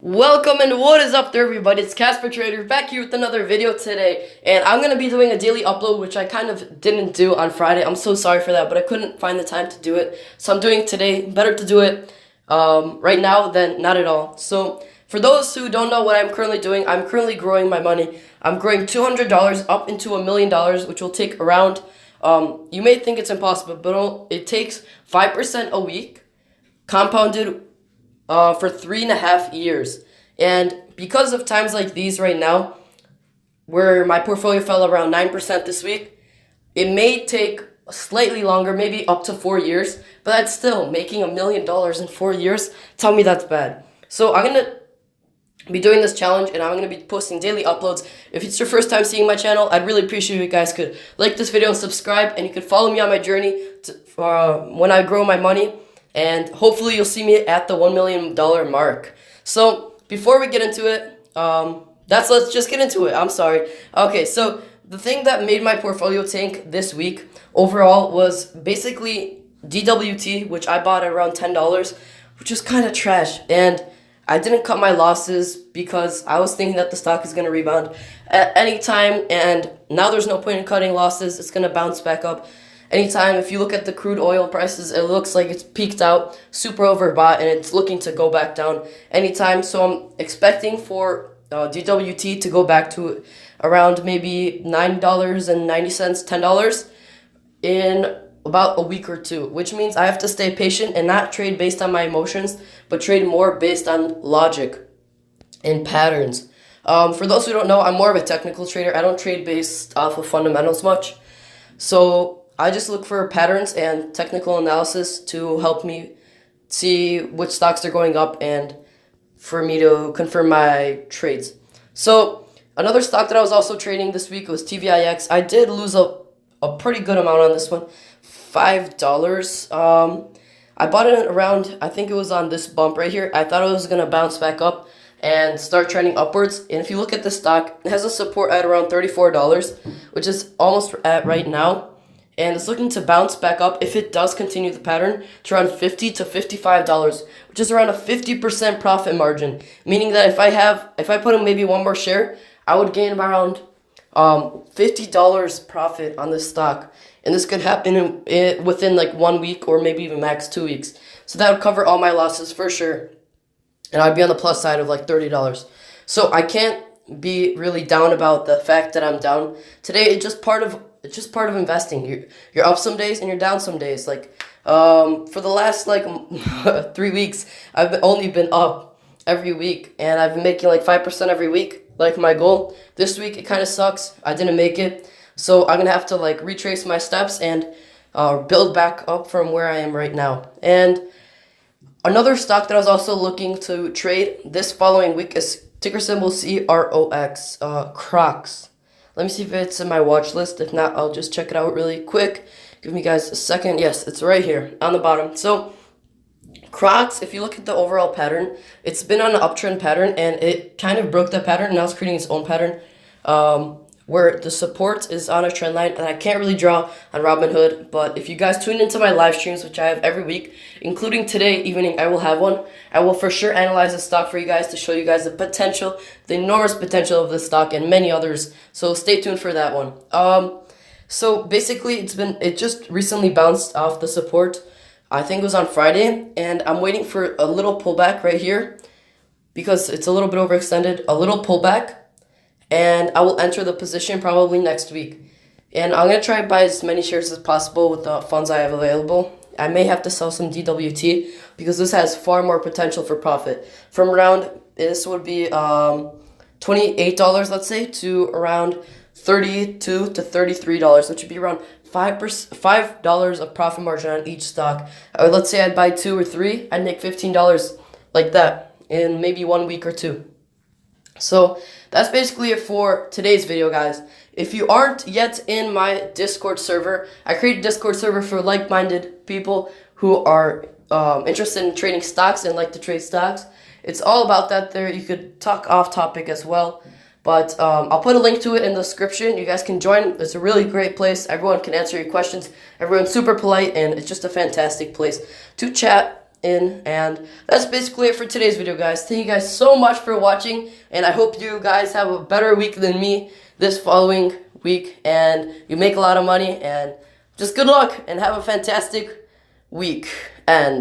Welcome and what is up there, everybody? It's Casper Trader back here with another video today, and I'm gonna be doing a daily upload, which I kind of didn't do on Friday. I'm so sorry for that, but I couldn't find the time to do it, so I'm doing it today. Better to do it right now than not at all. So for those who don't know what I'm currently doing, I'm currently growing my money. I'm growing $200 up into $1 million, which will take around. You may think it's impossible, but it takes 5% a week, compounded for 3.5 years. And because of times like these right now, where my portfolio fell around 9% this week, it may take slightly longer, maybe up to 4 years, but that's still making $1 million in 4 years. Tell me that's bad. So I'm going to be doing this challenge, and I'm going to be posting daily uploads. If it's your first time seeing my channel, I'd really appreciate if you guys could like this video and subscribe, and you could follow me on my journey when I grow my money. And hopefully you'll see me at the $1 million mark. So before we get into it, let's just get into it. I'm sorry. Okay, so the thing that made my portfolio tank this week overall was basically DWT, which I bought at around $10, which is kind of trash. And I didn't cut my losses because I was thinking that the stock is going to rebound at any time. And now there's no point in cutting losses. It's going to bounce back up anytime. If you look at the crude oil prices, it looks like it's peaked out, super overbought, and it's looking to go back down anytime. So I'm expecting for DWT to go back to around maybe $9.90, $10 in about a week or two, which means I have to stay patient and not trade based on my emotions, but trade more based on logic and patterns. For those who don't know, I'm more of a technical trader. I don't trade based off of fundamentals much. So I just look for patterns and technical analysis to help me see which stocks are going up and for me to confirm my trades. So another stock that I was also trading this week was TVIX. I did lose a pretty good amount on this one, $5. I bought it around, I think it was on this bump right here. I thought it was going to bounce back up and start trending upwards. And if you look at the stock, it has a support at around $34, which is almost at right now. And it's looking to bounce back up, if it does continue the pattern, to around $50 to $55, which is around a 50% profit margin. Meaning that if I put in maybe one more share, I would gain around $50 profit on this stock. And this could happen within like 1 week or maybe even max 2 weeks. So that would cover all my losses for sure. And I'd be on the plus side of like $30. So I can't be really down about the fact that I'm down. Today, it's just part of investing. You're up some days and you're down some days. Like for the last 3 weeks, I've only been up every week, and I've been making like 5% every week, like my goal. This week it kind of sucks. I didn't make it, so I'm gonna have to like retrace my steps and build back up from where I am right now. And another stock that I was also looking to trade this following week is ticker symbol CROX, Crocs. Let me see if it's in my watch list. If not, I'll just check it out really quick. Give me guys a second. Yes, it's right here on the bottom. So Crocs, if you look at the overall pattern, it's been on an uptrend pattern, and it kind of broke that pattern. Now it's creating its own pattern where the support is on a trend line, and I can't really draw on Robinhood. But if you guys tune into my live streams, which I have every week, including today evening, I will have one. I will for sure analyze the stock for you guys to show you guys the potential, the enormous potential of this stock and many others. So stay tuned for that one. So basically, it just recently bounced off the support. I think it was on Friday, and I'm waiting for a little pullback right here because it's a little bit overextended. A little pullback, and I will enter the position probably next week. And I'm going to try to buy as many shares as possible with the funds I have available. I may have to sell some DWT because this has far more potential for profit. From around, this would be $28, let's say, to around $32 to $33, which would be around $5 of profit margin on each stock. Let's say I'd buy 2 or 3, I'd make $15 like that in maybe 1 week or 2. So that's basically it for today's video, guys. If you aren't yet in my Discord server, I created a Discord server for like-minded people who are interested in trading stocks and like to trade stocks. It's all about that there. You could talk off topic as well. But I'll put a link to it in the description. You guys can join. It's a really great place. Everyone can answer your questions. Everyone's super polite, and it's just a fantastic place to chat in. And that's basically it for today's video, guys. Thank you guys so much for watching, and I hope you guys have a better week than me this following week, and you make a lot of money, and just good luck and have a fantastic week. And